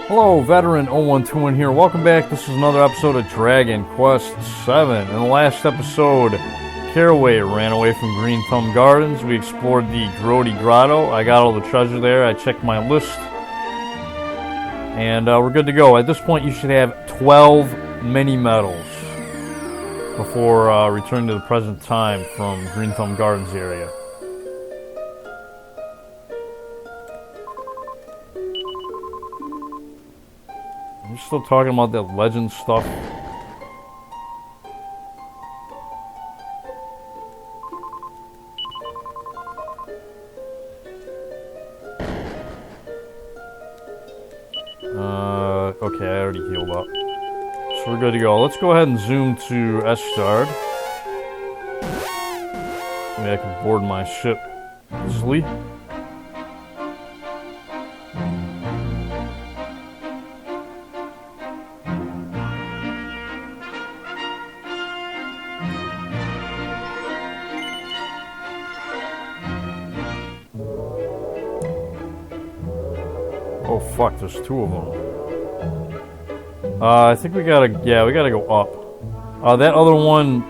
Hello, Veteran 012 here. Welcome back. This is another episode of Dragon Quest VII. In the last episode, Caraway ran away from Greenthumb Gardens. We explored the Grody Grotto. I got all the treasure there. I checked my list. And we're good to go. At this point, you should have 12 mini medals before returning to the present time from Greenthumb Gardens area. I'm still talking about that legend stuff. Okay, I already healed up. So we're good to go. Let's go ahead and zoom to Estard. Maybe I can board my ship easily. Oh fuck, there's two of them. I think we gotta go up. That other one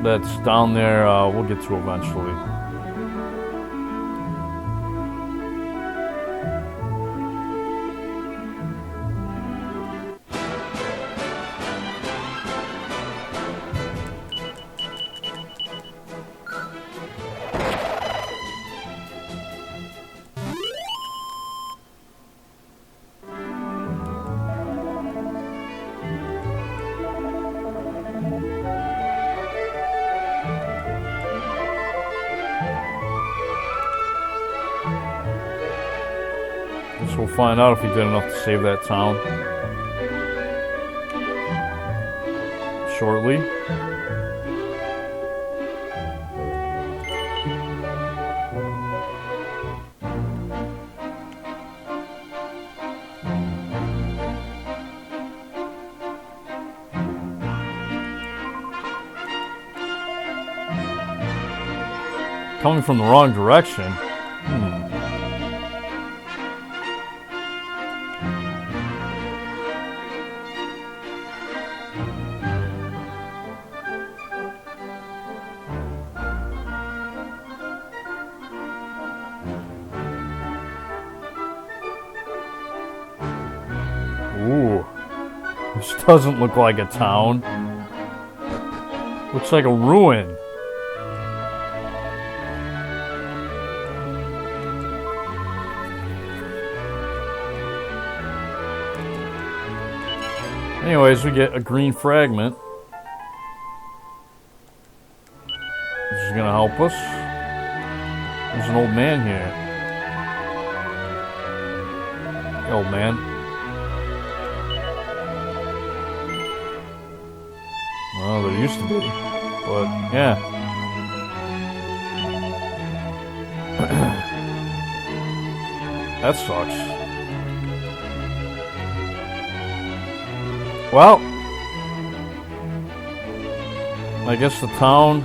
that's down there, we'll get to eventually. Guess we'll find out if he did enough to save that town shortly. Coming from the wrong direction. Ooh, this doesn't look like a town. Looks like a ruin. Anyways, we get a green fragment. This is gonna help us. There's an old man here. Hey, old man. Well, there used to be, but yeah. That sucks. Well, I guess the town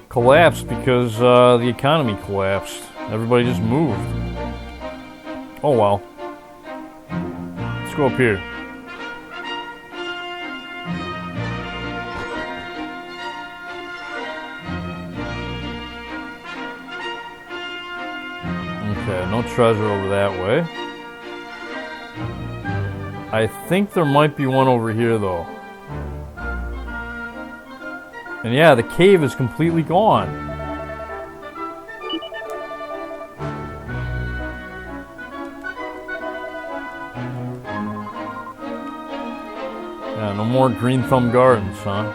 collapsed because the economy collapsed. Everybody just moved. Oh well. Let's go up here. Okay, no treasure over that way. I think there might be one over here, though. And yeah, the cave is completely gone. Yeah, no more Greenthumb Gardens, huh?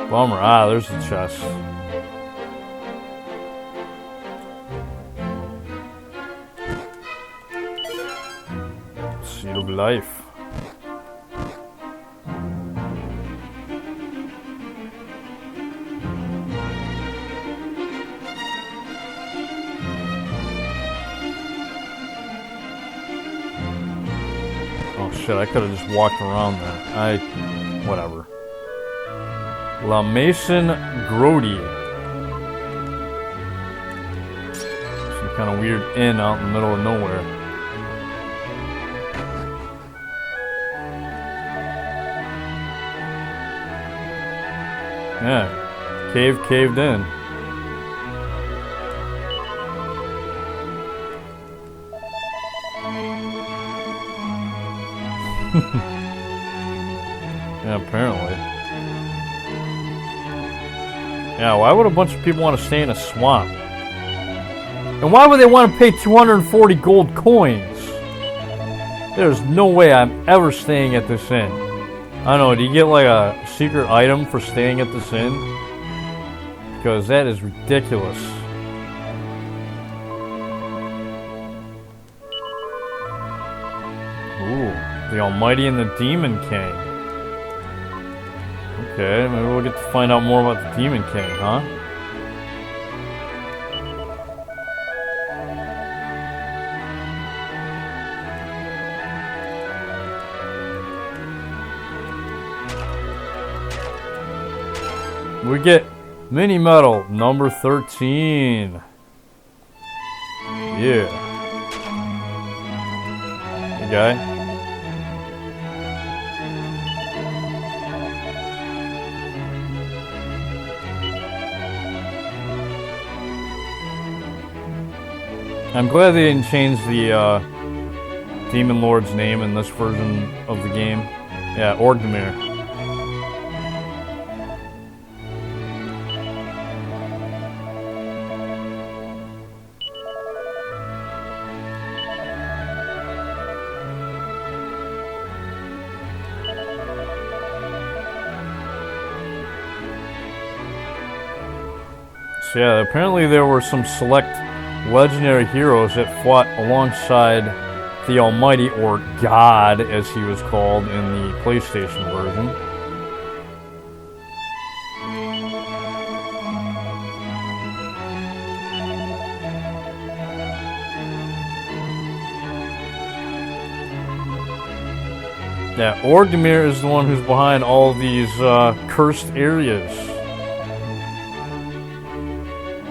Bummer. Ah, there's the chest. Seed of life. Oh shit, I could have just walked around there. Whatever. La Mason Grody. Some kind of weird inn out in the middle of nowhere. Yeah. Caved in. Yeah, apparently. Yeah, why would a bunch of people want to stay in a swamp? And why would they want to pay 240 gold coins? There's no way I'm ever staying at this inn. I don't know, do you get like a secret item for staying at this inn? Because that is ridiculous. Ooh, the Almighty and the Demon King. Okay, maybe we'll get to find out more about the Demon King, huh? We get mini medal number 13. Yeah. Hey, guy. I'm glad they didn't change the Demon Lord's name in this version of the game. Yeah, Orgdemir. So yeah, apparently there were some select legendary heroes that fought alongside the Almighty, or God as he was called in the PlayStation version. Yeah, Orgdemir is the one who's behind all these cursed areas.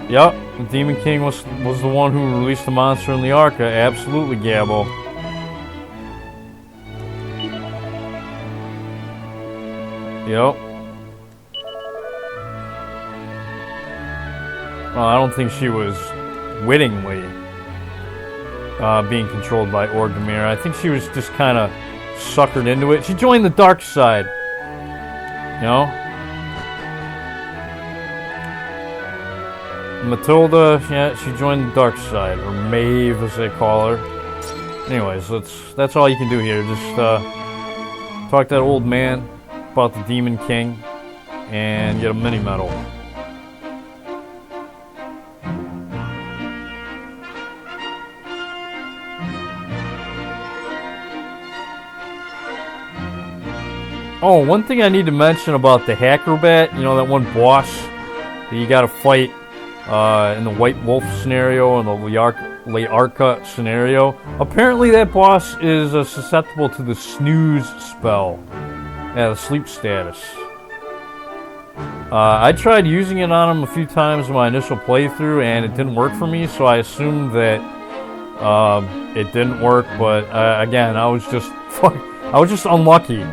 Yup, the Demon King was the one who released the monster in the Arca. Absolutely, Gabbo. Yup. Well, I don't think she was wittingly being controlled by Orgdemir. I think she was just kind of suckered into it. She joined the dark side. You know? Matilda, yeah, she joined the dark side, or Maeve as they call her. Anyways, that's all you can do here. Just talk to that old man about the Demon King and get a mini medal. Oh, one thing I need to mention about the Hackrobat, you know, that one boss that you gotta fight in the White Wolf scenario and the Learca scenario. Apparently that boss is susceptible to the snooze spell. Yeah, the sleep status. I tried using it on him a few times in my initial playthrough and it didn't work for me, so I assumed that it didn't work, but again, I was just unlucky.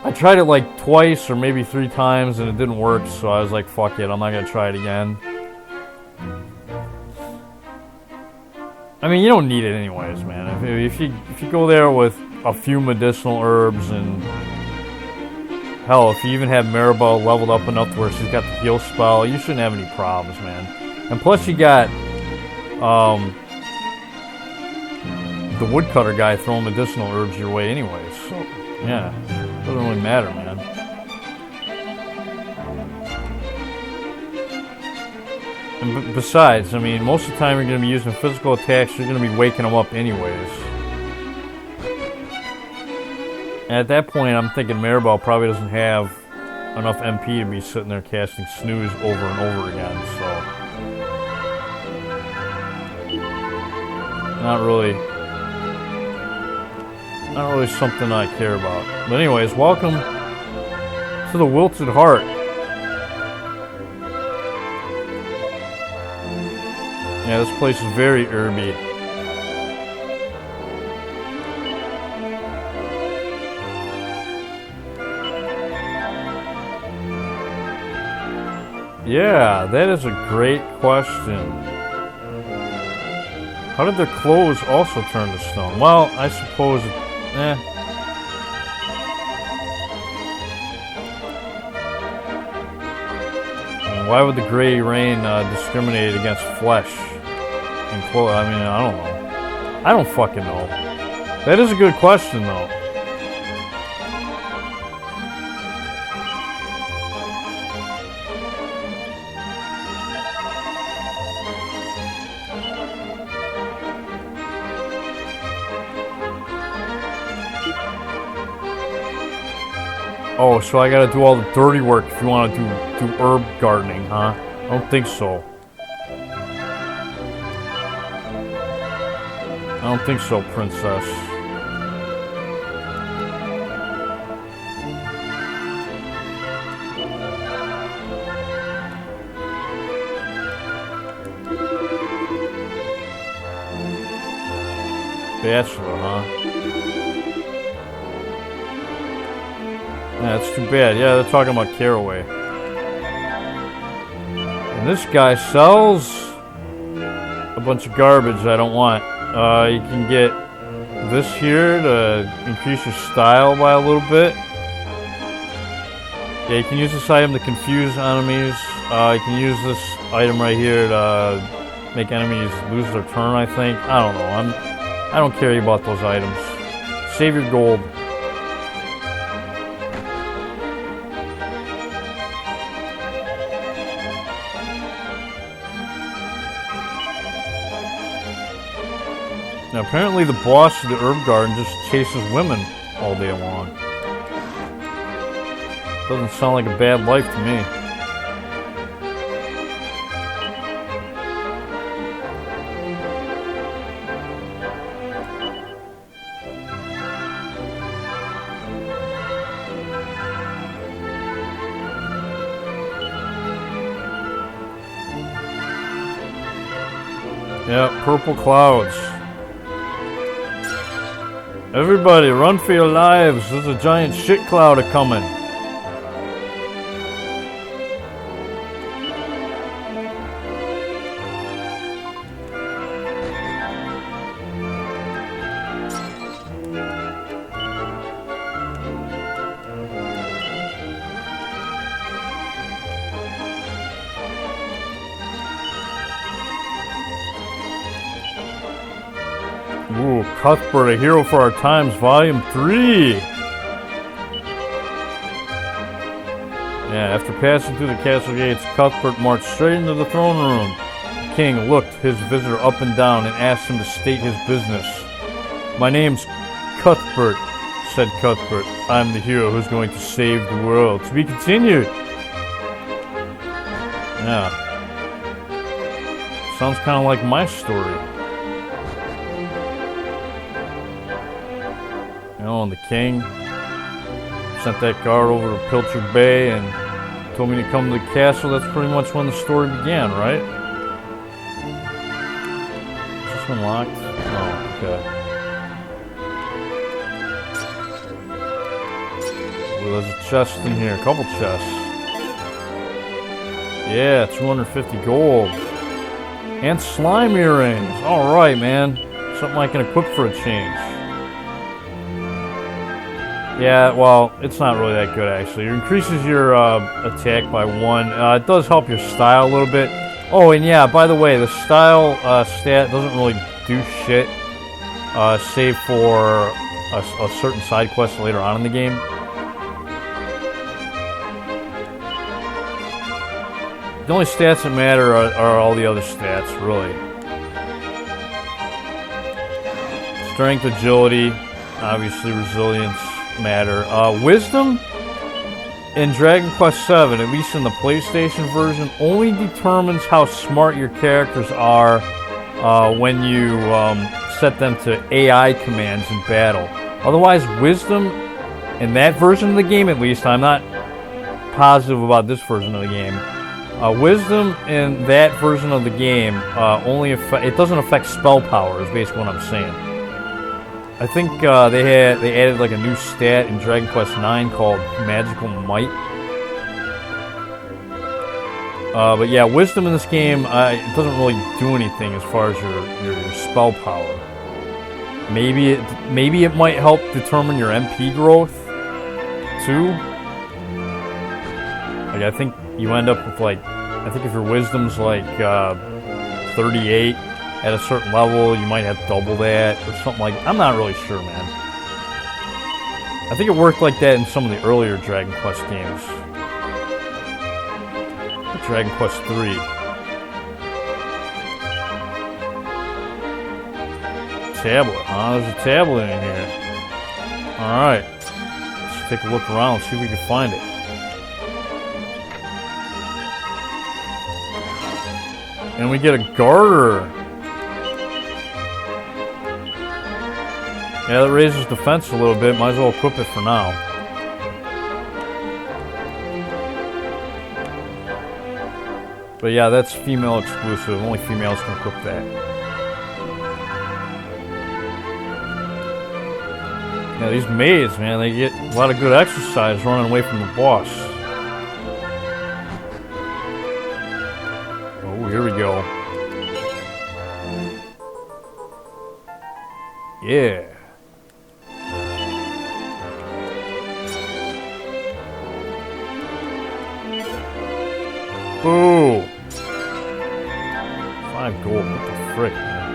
I tried it like twice or maybe 3 times and it didn't work, so I was like, fuck it, I'm not gonna try it again. I mean, you don't need it anyways, man. If you go there with a few medicinal herbs and hell, if you even have Maribel leveled up enough to where she's got the heal spell, you shouldn't have any problems, man. And plus you got the woodcutter guy throwing medicinal herbs your way anyways, so yeah. Doesn't really matter, man. And besides, I mean, most of the time you're going to be using physical attacks, you're going to be waking them up anyways. And at that point, I'm thinking Maribel probably doesn't have enough MP to be sitting there casting snooze over and over again, so... Not really something I care about. But anyways, welcome to the Wilted Heart. Yeah, this place is very herby. Yeah, that is a great question. How did their clothes also turn to stone? Well, I suppose... Why would the gray rain discriminate against flesh and clothes? I mean, I don't know. I don't fucking know. That is a good question, though. Oh, so I gotta do all the dirty work if you want to do herb gardening, huh? I don't think so. I don't think so, princess. Bachelor, huh? Yeah, that's too bad. Yeah, they're talking about Caraway. And this guy sells a bunch of garbage I don't want. You can get this here to increase your style by a little bit. Yeah, you can use this item to confuse enemies. You can use this item right here to make enemies lose their turn, I think. I don't know. I don't care about those items. Save your gold. Now, apparently the boss of the herb garden just chases women all day long. Doesn't sound like a bad life to me. Yeah, purple clouds. Everybody, run for your lives. There's a giant shit cloud a-coming. Ooh, Cuthbert, a hero for our times, Volume 3. Yeah, after passing through the castle gates, Cuthbert marched straight into the throne room. The king looked his visitor up and down and asked him to state his business. "My name's Cuthbert," said Cuthbert. "I'm the hero who's going to save the world." To be continued. Yeah. Sounds kind of like my story. And the king sent that guard over to Pilchard Bay and told me to come to the castle. That's pretty much when the story began, right? Is this one locked? Oh, okay. Well, there's a chest in here, a couple chests. Yeah, 250 gold. And slime earrings. Alright, man. Something I can equip for a change. Yeah, well, it's not really that good, actually. It increases your attack by 1. It does help your style a little bit. Oh, and yeah, by the way, the style stat doesn't really do shit, save for a certain side quest later on in the game. The only stats that matter are all the other stats, really. Strength, agility, obviously resilience matter. Wisdom in Dragon Quest VII, at least in the PlayStation version, only determines how smart your characters are when you set them to AI commands in battle. Otherwise, wisdom in that version of the game, at least, I'm not positive about this version of the game. Wisdom in that version of the game it doesn't affect spell power, is basically what I'm saying. I think they added like a new stat in Dragon Quest IX called Magical Might. But yeah, wisdom in this game, it doesn't really do anything as far as your spell power. Maybe it might help determine your MP growth too. Like I think you end up with like, I think if your wisdom's like 38 at a certain level, you might have double that or something like. I'm not really sure, man. I think it worked like that in some of the earlier Dragon Quest games. Dragon Quest 3. Tablet, huh? There's a tablet in here. Alright. Let's take a look around, see if we can find it. And we get a garter. Yeah, that raises defense a little bit. Might as well equip it for now. But yeah, that's female exclusive. Only females can equip that. Yeah, these maids, man, they get a lot of good exercise running away from the boss. Oh, here we go. Yeah. Boo! 5 gold, what the frick, man?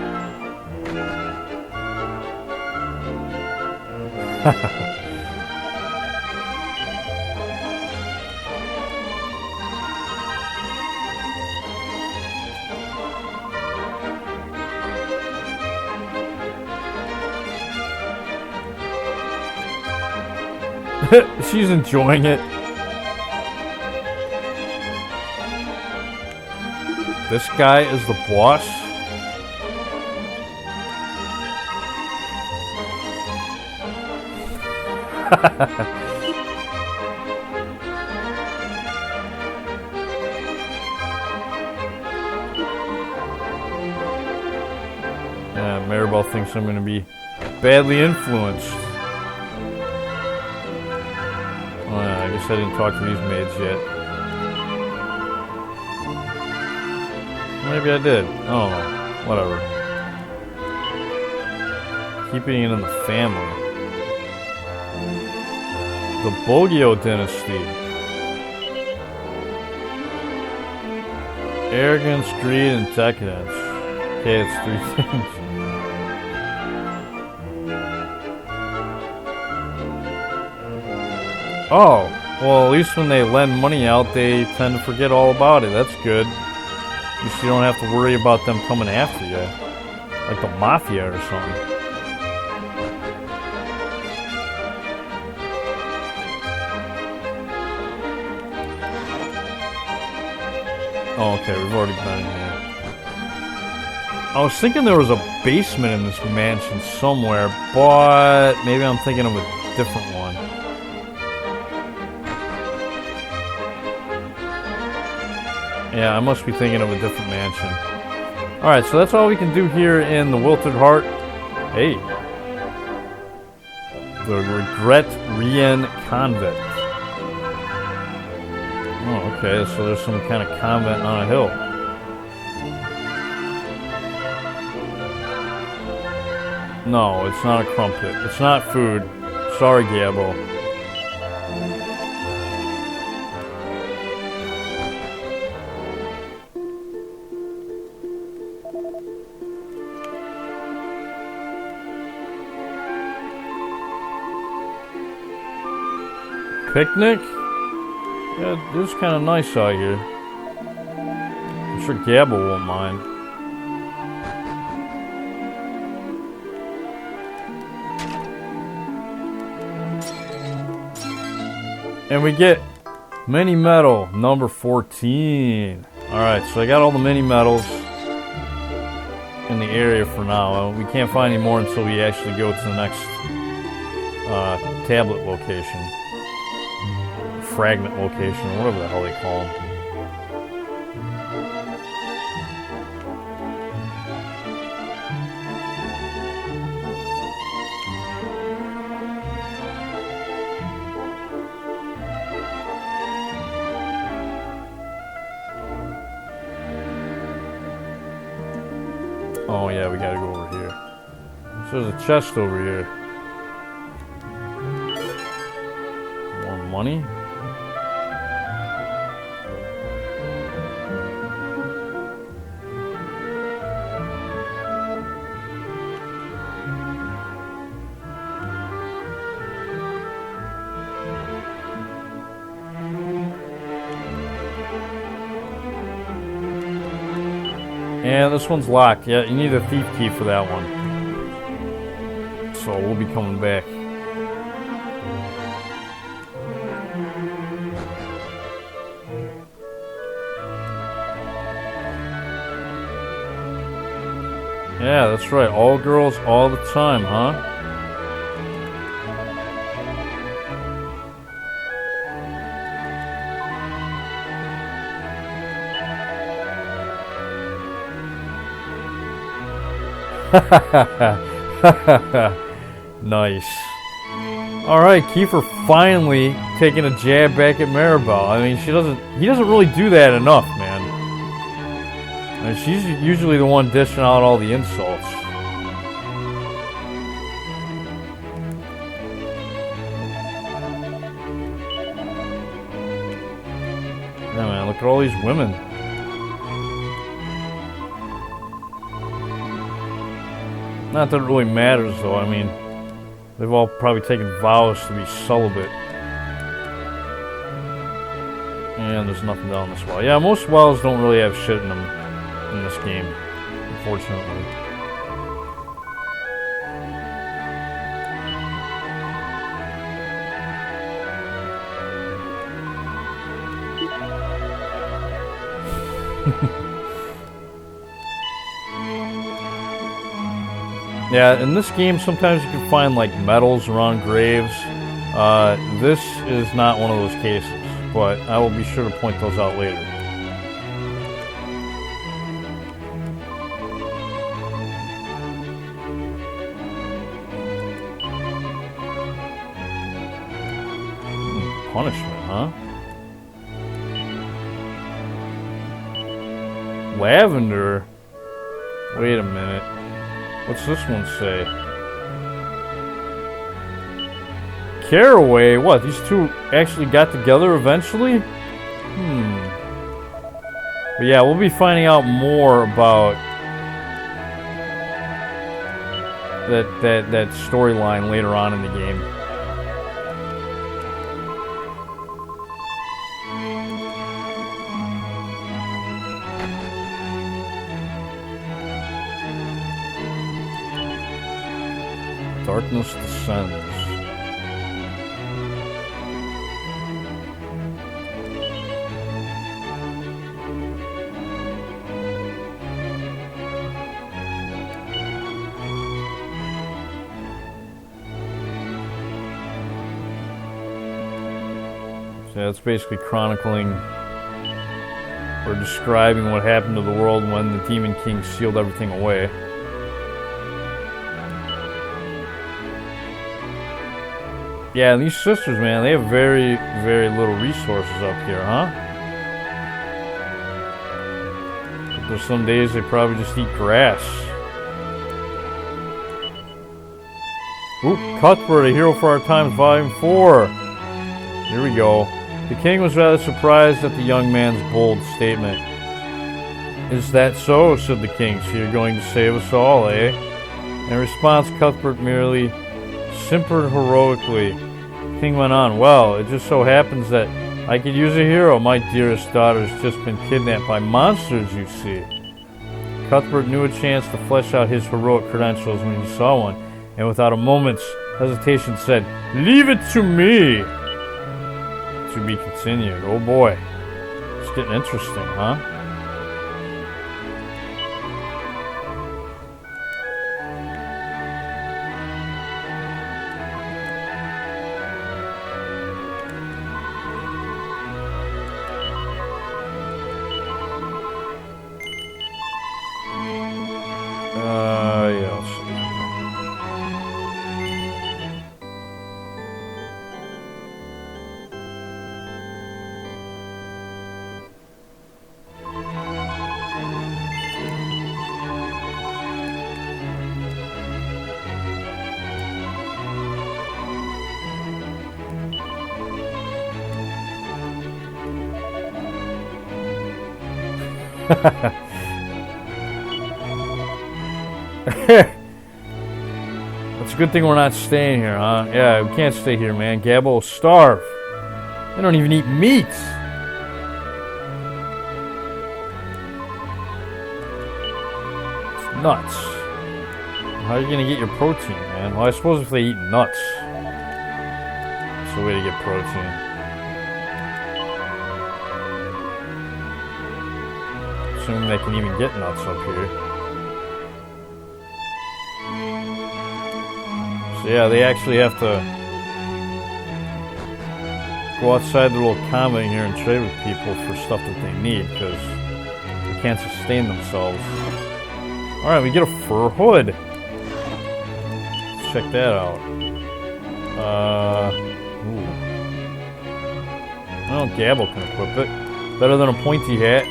She's enjoying it. This guy is the boss? Yeah, Maribel thinks I'm going to be badly influenced. Oh, yeah, I guess I didn't talk to these maids yet. Maybe I did. Oh, whatever. Keeping it in the family. The Bogio dynasty. Arrogance, greed, and decadence. Okay, it's 3 things. Oh, well, at least when they lend money out, they tend to forget all about it. That's good. At least you don't have to worry about them coming after you. Like the Mafia or something. Oh, okay, we've already been in here. I was thinking there was a basement in this mansion somewhere, but maybe I'm thinking of a different one. Yeah, I must be thinking of a different mansion. Alright, so that's all we can do here in the Wilted Heart. Hey. The Regret Rien Convent. Oh, okay, so there's some kind of convent on a hill. No, it's not a crumpet. It's not food. Sorry, Gabbo. Picnic? Yeah, it's kind of nice out here. I'm sure Gabbo won't mind. And we get mini medal number 14. Alright, so I got all the mini medals in the area for now. We can't find any more until we actually go to the next tablet location. Fragment location, or whatever the hell they call them. Oh yeah, we gotta go over here. So there's a chest over here. More money? Yeah, this one's locked. Yeah, you need a thief key for that one. So we'll be coming back. Yeah, that's right. All girls all the time, huh? Nice. Alright, Kiefer finally taking a jab back at Maribel. I mean, he doesn't really do that enough, man. I mean, she's usually the one dishing out all the insults. Yeah, man, look at all these women. Not that it really matters, though. I mean, they've all probably taken vows to be celibate. And there's nothing down this well. Yeah, most wells don't really have shit in them in this game, unfortunately. Yeah, in this game, sometimes you can find like medals around graves. This is not one of those cases, but I will be sure to point those out later. Punishment, huh? Lavender? Wait a minute. What's this one say? Caraway? What, these two actually got together eventually? But yeah, we'll be finding out more about that storyline later on in the game. Darkness descends. So that's basically chronicling or describing what happened to the world when the Demon King sealed everything away. Yeah, and these sisters, man, they have very, very little resources up here, huh? But there's some days they probably just eat grass. Ooh, Cuthbert, a hero for our times, Volume 4. Here we go. The king was rather surprised at the young man's bold statement. Is that so? Said the king. So you're going to save us all, eh? In response, Cuthbert merely simpered heroically. The king went on, well, it just so happens that I could use a hero. My dearest daughter's just been kidnapped by monsters, you see. Cuthbert knew a chance to flesh out his heroic credentials when he saw one, and without a moment's hesitation said, leave it to me! To be continued. Oh boy. It's getting interesting, huh? Yes. It's a good thing we're not staying here, huh? Yeah, we can't stay here, man. Gabbo will starve. They don't even eat meat. It's nuts. How are you gonna get your protein, man? Well, I suppose if they eat nuts, it's the way to get protein. Assuming they can even get nuts up here. So yeah, they actually have to go outside the little convent here and trade with people for stuff that they need because they can't sustain themselves. Alright, we get a fur hood. Let's check that out. Ooh. Well, Gabbo can equip it. Better than a pointy hat.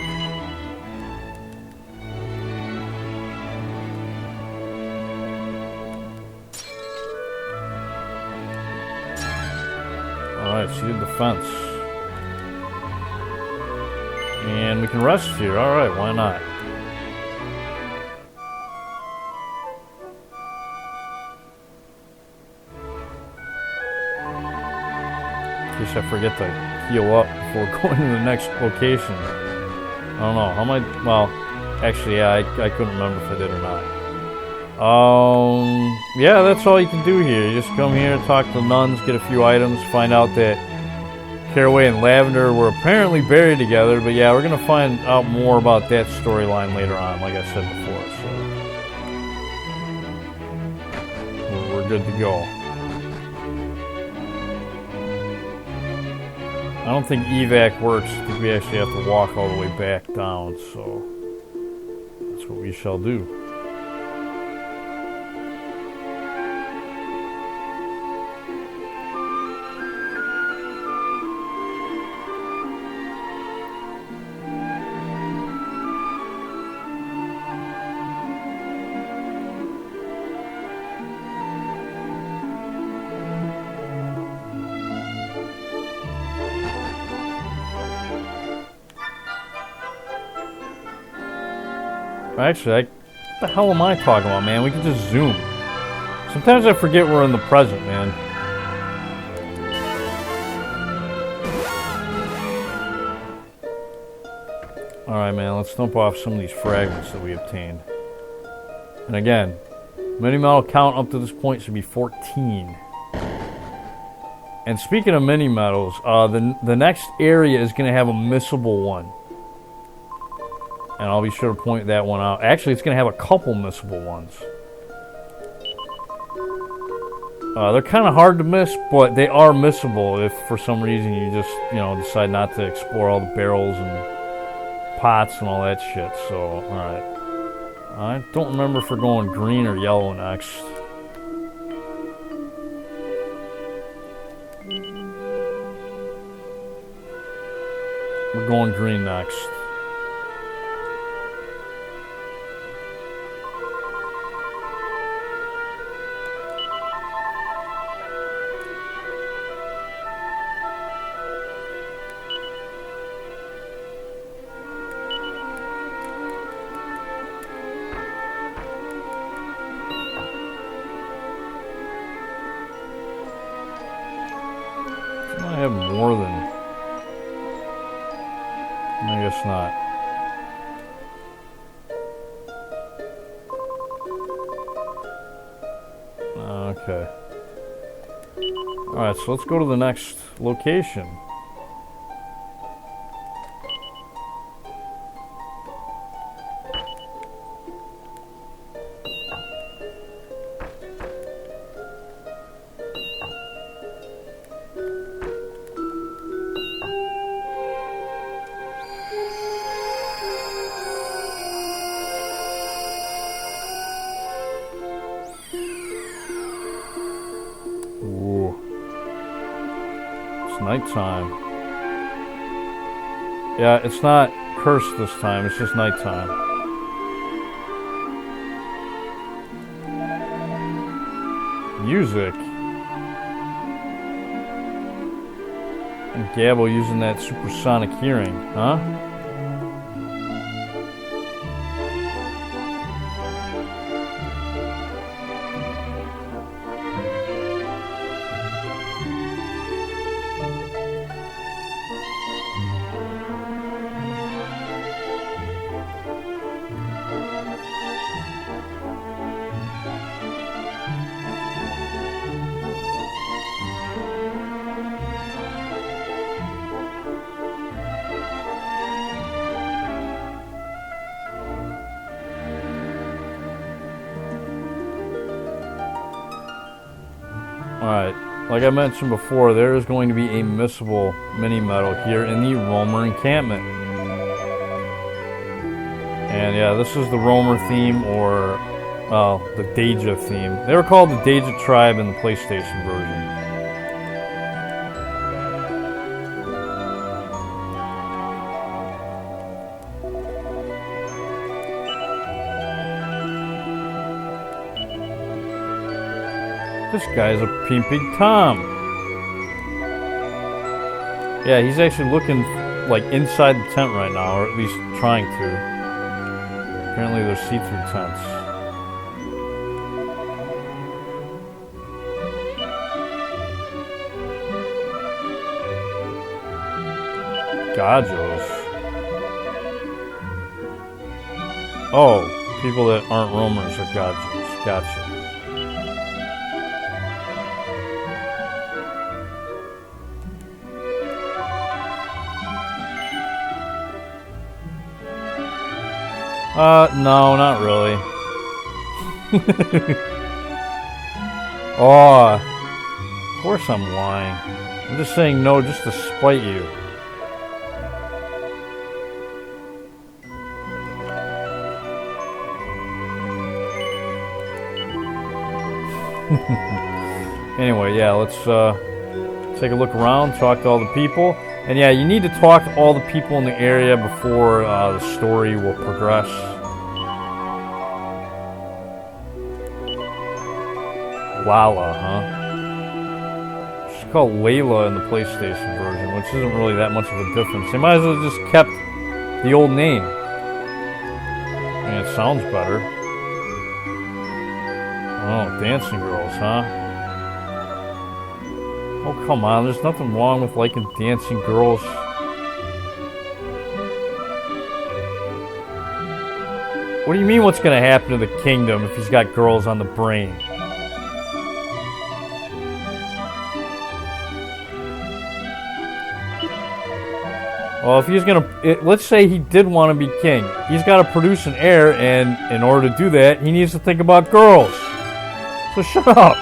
Alright, seated defense. And we can rest here. Alright, why not? In case I forget to heal up before going to the next location. I don't know. How am I? Well, actually, yeah, I couldn't remember if I did or not. Yeah, that's all you can do here. You just come here, talk to the nuns, get a few items, find out that Caraway and Lavender were apparently buried together, but yeah, we're going to find out more about that storyline later on, like I said before, so we're good to go. I don't think evac works. I think we actually have to walk all the way back down, so that's what we shall do. Actually, what the hell am I talking about, man? We can just zoom. Sometimes I forget we're in the present, man. Alright, man, let's dump off some of these fragments that we obtained. And again, mini-metal count up to this point should be 14. And speaking of mini-metals, the next area is going to have a missable one. And I'll be sure to point that one out. Actually, it's going to have a couple missable ones. They're kind of hard to miss, but they are missable if for some reason you just, decide not to explore all the barrels and pots and all that shit. So, alright. I don't remember if we're going green or yellow next. We're going green next. I have more than... I guess not. Okay. Alright, so let's go to the next location. Nighttime. Yeah, it's not cursed this time, it's just nighttime. Music. And Gabbo using that supersonic hearing, huh? Alright, like I mentioned before, there is going to be a missable mini-medal here in the Roamer encampment. And yeah, this is the Roamer theme, or the Deja theme. They were called the Deja tribe in the PlayStation version. This guy's a Big Tom. Yeah, he's actually looking like inside the tent right now, or at least trying to. Apparently they're see-through tents. Gajos. Oh, people that aren't roamers are Gajos. Gotcha. No, not really. Oh, of course I'm lying. I'm just saying no just to spite you. Anyway, yeah, let's take a look around, talk to all the people. And yeah, you need to talk to all the people in the area before the story will progress. Lala, huh? She's called Layla in the PlayStation version, which isn't really that much of a difference. They might as well have just kept the old name. I mean, it sounds better. Oh, dancing girls, huh? Oh, come on. There's nothing wrong with liking dancing girls. What do you mean what's going to happen to the kingdom if he's got girls on the brain? Well, if he's going to... Let's say he did want to be king. He's got to produce an heir, and in order to do that, he needs to think about girls. So shut up.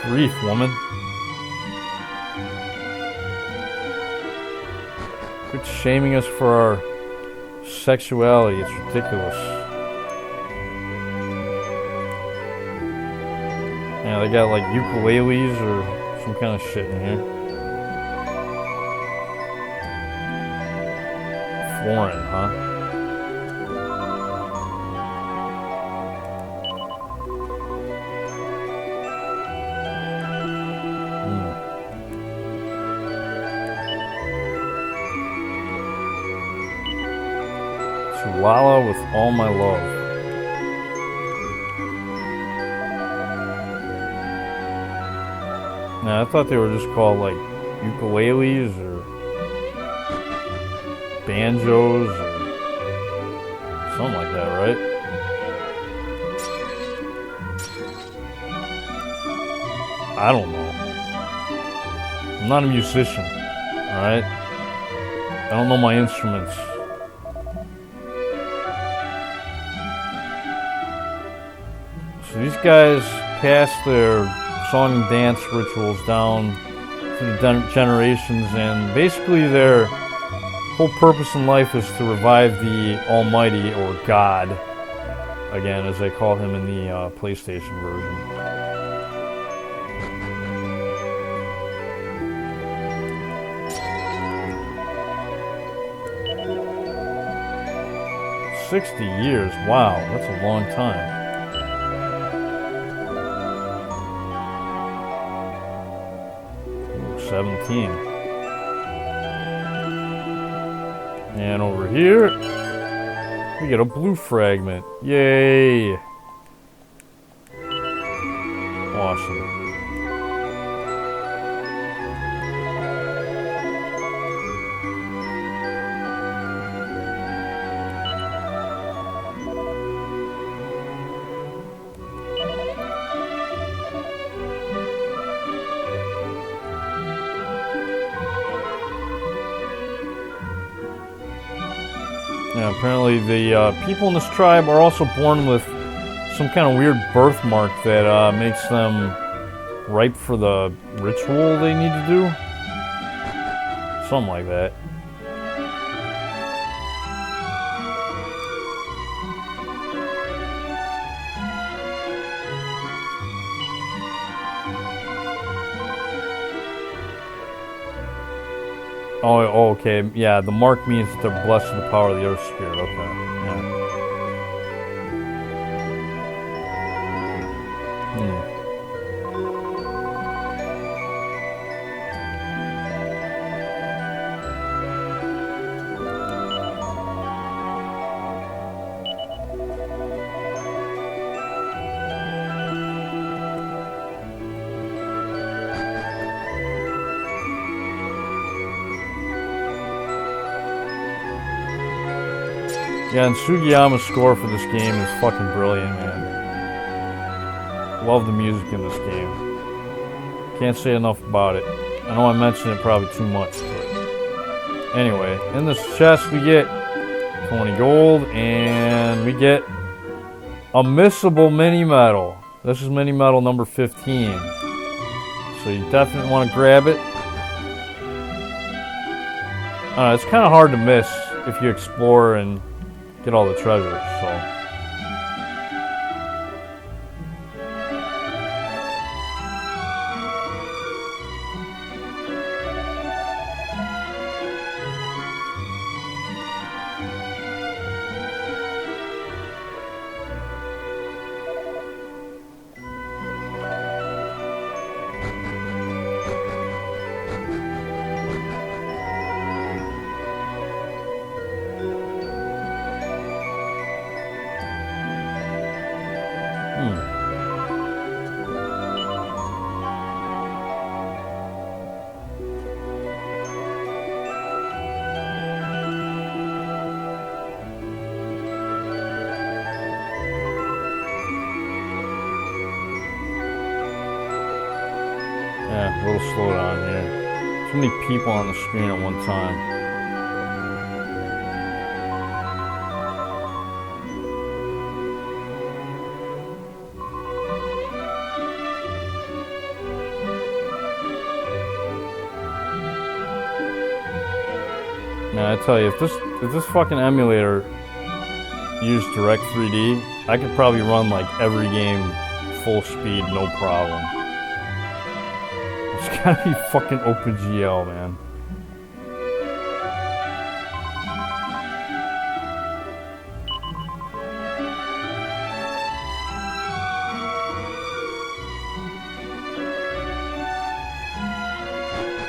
Grief, woman. Quit shaming us for our sexuality. It's ridiculous. Yeah, they got like ukuleles or some kind of shit in here. Foreign, huh? Lala with all my love. Now, I thought they were just called like ukuleles or banjos or something like that, right? I don't know. I'm not a musician, alright? I don't know my instruments. So these guys pass their song and dance rituals down through the generations, and basically their whole purpose in life is to revive the Almighty, or God, again, as they call him in the PlayStation version. "60 years, wow, that's a long time. 17. And over here, we get a blue fragment. Yay! Awesome. Yeah, apparently the people in this tribe are also born with some kind of weird birthmark that makes them ripe for the ritual they need to do. Something like that. Oh, okay. Yeah, the mark means that they're blessed with the power of the Earth Spirit. Okay. Yeah. Yeah, and Sugiyama's score for this game is fucking brilliant, man. Love the music in this game. Can't say enough about it. I know I mentioned it probably too much, but anyway, in this chest we get 20 gold, and we get a missable mini medal. This is mini medal number 15. So you definitely want to grab it. It's kind of hard to miss if you explore and get all the treasures, so. Yeah, a little slow down here. Too many people on the screen at one time. Man, I tell you, if this fucking emulator used Direct 3D, I could probably run like every game full speed, no problem. It's gotta be fucking OpenGL, man.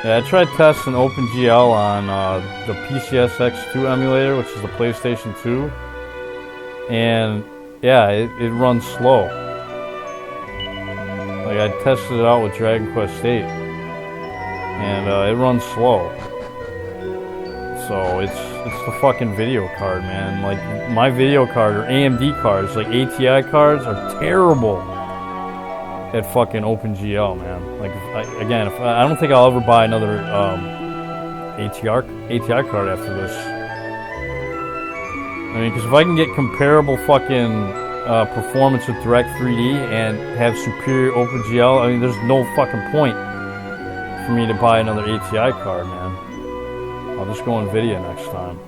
Yeah, I tried testing OpenGL on the PCSX2 emulator, which is the PlayStation 2, and yeah, it runs slow. Like, I tested it out with Dragon Quest VIII, and it runs slow. So it's the fucking video card, man. Like, my video card, or AMD cards, like ATI cards, are terrible at fucking OpenGL, man. Like, I don't think I'll ever buy another ATI card after this. I mean, because if I can get comparable fucking performance with Direct 3D and have superior OpenGL, I mean, there's no fucking point for me to buy another ATI card, man. I'll just go NVIDIA next time.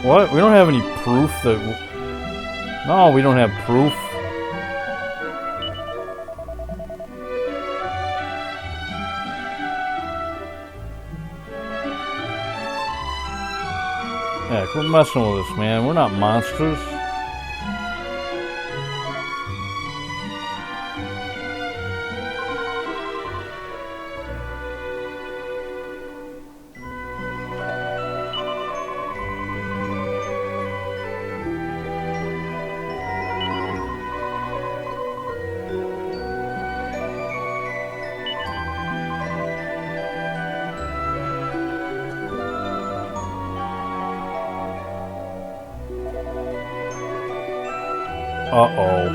What? We don't have any proof that... No, we don't have proof. Yeah, quit messing with us, man. We're not monsters. Uh-oh.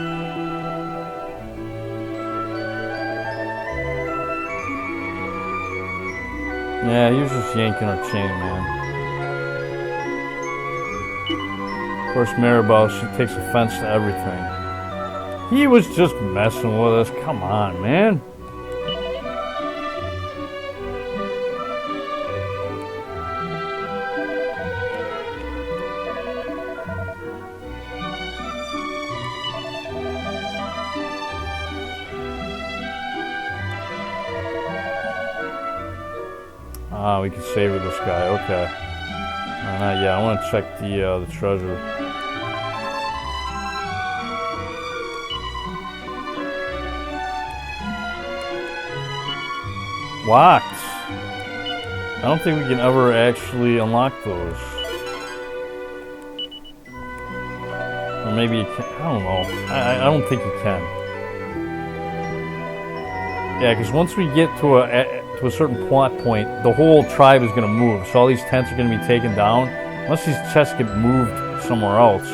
Yeah, he was just yanking our chain, man. Of course, Maribel, she takes offense to everything. He was just messing with us. Come on, man. Ah, we can save with this guy. Okay. Not yet. I want to check the treasure. Locked. I don't think we can ever actually unlock those. Or maybe you can. I don't know. I don't think you can. Yeah, because once we get to a certain plot point, the whole tribe is going to move. So all these tents are going to be taken down, unless these chests get moved somewhere else.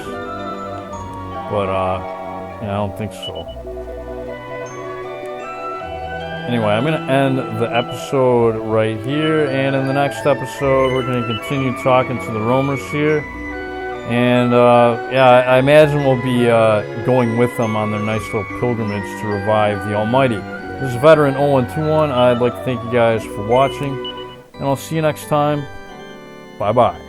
But yeah, I don't think so. Anyway, I'm going to end the episode right here, and in the next episode, we're going to continue talking to the roamers here. And yeah, I imagine we'll be going with them on their nice little pilgrimage to revive the Almighty. This is Veteran 0121. I'd like to thank you guys for watching, and I'll see you next time. Bye-bye.